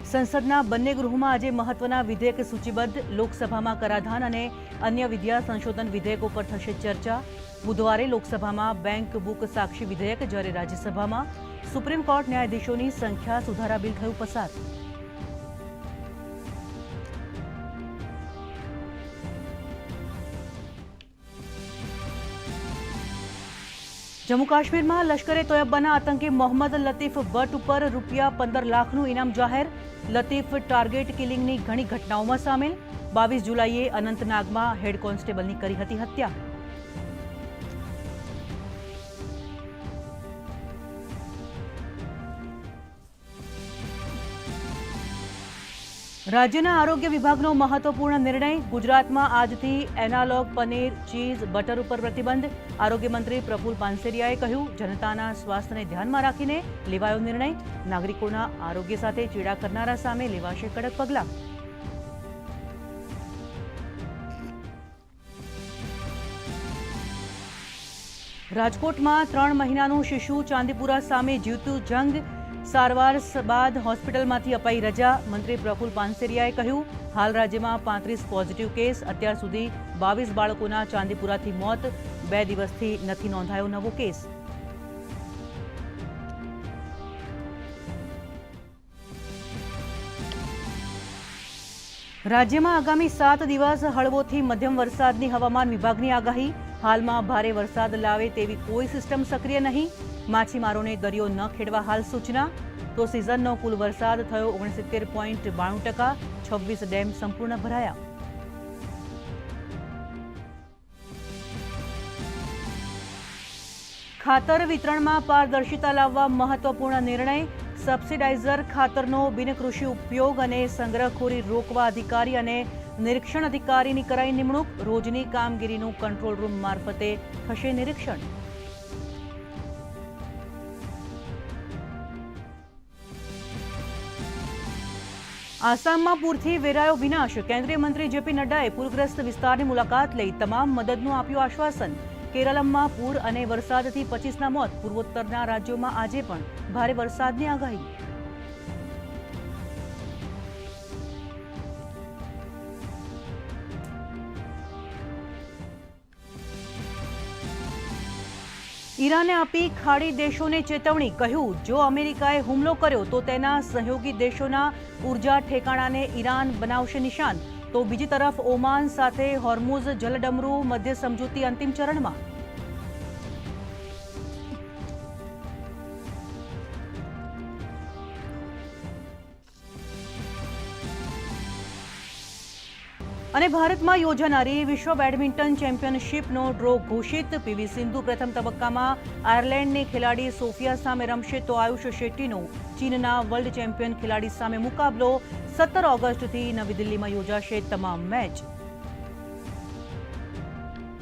સંસદના બંને ગૃહોમાં આજે મહત્વના વિધેયક સૂચિબદ્ધ. લોકસભામાં કરાધાન અને અન્ય વિદ્યા સંશોધન વિધેયકો પર થશે ચર્ચા. બુધવારે લોકસભામાં બેંક બુક સાક્ષી વિધેયક, જ્યારે રાજ્યસભામાં સુપ્રીમ કોર્ટ ન્યાયાધીશોની સંખ્યા સુધારા બિલ થયું પસાર. જમ્મુ કાશ્મીરમાં લશ્કરે તોયબાના આતંકી મોહમ્મદ લતીફ ભટ્ટ ઉપર ₹15 લાખનું ઇનામ જાહેર. લતીફ ટાર્ગેટ કિલિંગની ઘણી ઘટનાઓમાં સામેલ. 22 જુલાઈએ અનંતનાગમાં હેડ કોન્સ્ટેબલની કરી હતી હત્યા. રાજ્યના આરોગ્ય વિભાગનો મહત્વપૂર્ણ નિર્ણય. ગુજરાતમાં આજથી એનાલોગ પનીર, ચીઝ, બટર ઉપર પ્રતિબંધ. આરોગ્ય મંત્રી પ્રફુલ પાનસેરિયાએ કહ્યું, જનતાના સ્વાસ્થ્યને ધ્યાનમાં રાખીને લેવાયો નિર્ણય. નાગરિકોના આરોગ્ય સાથે ચેડા કરનારા સામે લેવાશે કડક પગલાં. રાજકોટમાં 3 મહિનાનું શિશુ ચાંદીપુરા સામે જીવતું જંગ. સારવાર બાદ હોસ્પિટલમાંથી અપાઈ રજા. મંત્રી પ્રફુલ પાનસેરિયાએ કહ્યું, હાલ રાજ્યમાં 35 પોઝિટિવ કેસ. અત્યાર સુધી 22 બાળકોના ચાંદીપુરાથી મોત. 2 દિવસથી નથી નોંધાયો નવો કેસ. રાજ્યમાં આગામી 7 દિવસ હળવોથી મધ્યમ વરસાદની હવામાન વિભાગની આગાહી. હાલમાં ભારે વરસાદ લાવે તેવી કોઈ સિસ્ટમ સક્રિય નહીં. માછીમારોને દરિયો ન ખેડવા હાલ સૂચના. તો સિઝનનો કુલ વરસાદ થયો 69.92%. 26 ડેમ સંપૂર્ણ ભરાયા. ખાતર વિતરણમાં પારદર્શિતા લાવવા મહત્વપૂર્ણ નિર્ણય. સબસિડાઇઝર ખાતરનો બિનકૃષિ ઉપયોગ અને સંગ્રહખોરી રોકવા અધિકારી અને નિરીક્ષણ અધિકારીની કરાઈ નિમણૂક. રોજની કામગીરીનું કંટ્રોલ રૂમ મારફતે થશે નિરીક્ષણ. આસામમાં પૂરથી વેરાયો વિનાશ. કેન્દ્રીય મંત્રી જેપી નડ્ડાએ પૂરગ્રસ્ત વિસ્તારની મુલાકાત લઈ તમામ મદદનું આપ્યું આશ્વાસન. કેરળમાં પૂર અને વરસાદથી 25ના મોત. પૂર્વોત્તરના રાજ્યોમાં આજે પણ ભારે વરસાદની આગાહી. ઈરાને આપી ખાડી દેશોને ચેતવણી. કહ્યું, જો અમેરિકાએ હુમલો કર્યો તો તેના સહયોગી દેશોના ઉર્જા ઠેકાણાને ઈરાન બનાવશે નિશાન. તો બીજી તરફ ઓમાન સાથે હોર્મુઝ જલડમરૂ મધ્ય સમજૂતી અંતિમ ચરણમાં. અને ભારતમાં યોજાનારી વિશ્વ બેડમિન્ટન ચેમ્પિયનશિપનો ડ્રો ઘોષિત. પીવી સિંધુ પ્રથમ તબક્કામાં આયર્લેન્ડની ખેલાડી સોફિયા સામે રમશે, તો આયુષ શેટ્ટીનો ચીનના વર્લ્ડ ચેમ્પિયન ખેલાડી સામે મુકાબલો. 17 ઓગસ્ટથી નવી દિલ્હીમાં યોજાશે તમામ મેચ.